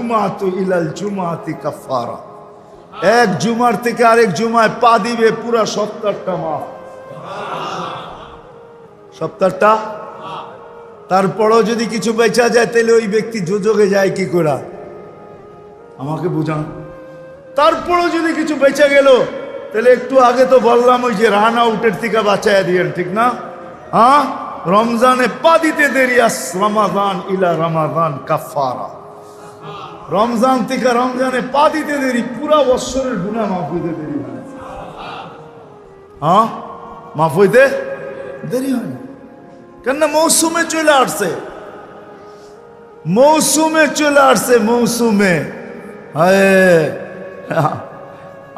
জুমাতু ইলাল জুমাতি কাফারা, এক জুমার থেকে আরেক জুমায় পা দিবে পুরা সপ্তাহটা মাফ। সপ্তাহটা তারপরও যদি কিছু বেচা যায় তাহলে ওই ব্যক্তি যোজকে যায় কি করে আমাকে বুঝান। তারপরও যদি কিছু বেচা গেল তাহলে একটু আগে তো বললাম ওই যে রান আউটের থেকে বাঁচাইয়া দিয়েন, ঠিক না? হ্যাঁ, রমজানে পা দিতে দেরি, রমাদান ইলা রমাদান কাফারা, রমজান থেকে রমজানে পা দিতে দেরি, পুরা বৎসরের গুনাহ মাফ হইতে দেরি হয়। হ্যাঁ, মাফ হইতে দেরি হয় না, কেন? মৌসুমে চলে আসছে, মৌসুমে চলে আসছে, মৌসুমে।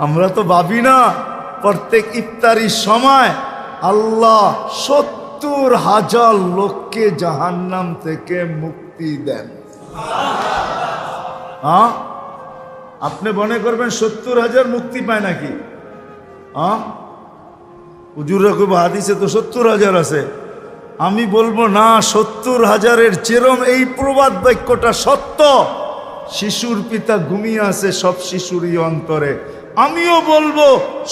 আমরা তো ভাবি না প্রত্যেক ইফতারির সময় আল্লাহ 70,000 লোককে জাহান্নাম থেকে মুক্তি দেন। হ্যাঁ, আপনি মনে করবেন 70,000 মুক্তি পায় নাকি? হ্যাঁ, হুজুররা কইব হাদিসে তো 70,000 আছে। আমি বলবো না, 70,000-এর চেরম এই প্রবাদ বাক্যটা সত্য। শিশুর পিতা ঘুমিয়ে আছে সব শিশুরই অন্তরে। আমিও বলবো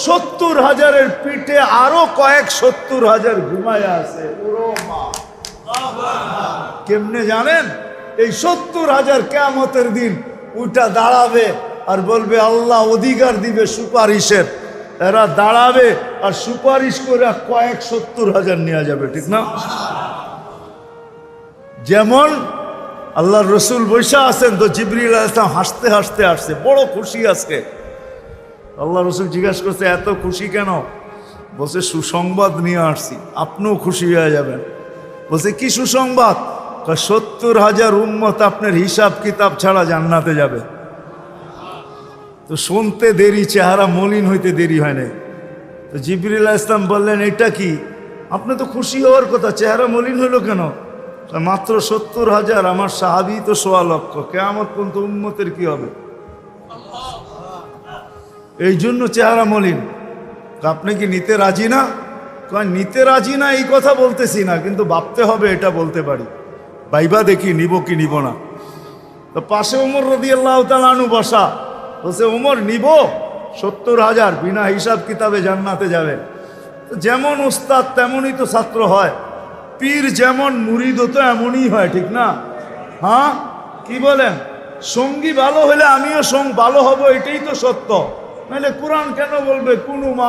70,000-এর পিঠে আরো কয়েক 70,000 ঘুমায় আছে। কেমনে জানেন? এই 70,000 কিয়ামতের দিন উঠা দাঁড়াবে আর বলবে আল্লাহ অধিকার দিবে সুপারিশের। এরা দাঁড়াবে আর সুপারিশ করে কয়েক 70,000 নিয়ে যাবে, ঠিক না? যেমন আল্লাহর রসুল বৈশা আছেন, তো জিবরিল আলাইহিস সালাম হাসতে হাসতে আসছে, বড় খুশি আজকে। আল্লাহ রসুল জিজ্ঞাসা করছে এত খুশি কেন? বলছে সুসংবাদ নিয়ে আসছি, আপনিও খুশি হয়ে যাবেন। বলছে কি সুসংবাদ? 70,000 উম্মত আপনার হিসাব কিতাব ছাড়া জান্নাতে যাবে। তো শুনতে দেরি, চেহারা মলিন হইতে দেরি হয় না। তো জিবরিল আলাইহিস সালাম বললেন এটা কি? আপনি তো খুশি হওয়ার কথা, চেহারা মলিন হইল কেন? মাত্র 70,000, আমার সাহাবী তো 1.25 লক্ষ, কিয়ামত পর্যন্ত উম্মতের কি হবে? এই জন্য চেহারা মলিন। আপনি কি নিতে রাজি না? নিতে রাজি না এই কথা বলতেছি না, কিন্তু ভাবতে হবে এটা বলতে পারি। ভাইবা দেখি নিব কি নিব না। তো পাশে ওমর রাদিয়াল্লাহু তাআলা আনহু বসা, বলছে ওমর নিব 70,000, বিনা হিসাব কিতাবে জান্নাতে যাবে। তো যেমন উস্তাদ তেমনই তো ছাত্র হয়, পীর যেমন মুরিদও তো এমনই হয়, ঠিক না? হ্যাঁ, কি বলেন? সঙ্গী ভালো হলে আমিও ভালো হব, এটাই তো সত্য। নাহলে কোরআন কেন বলবে কুনু মা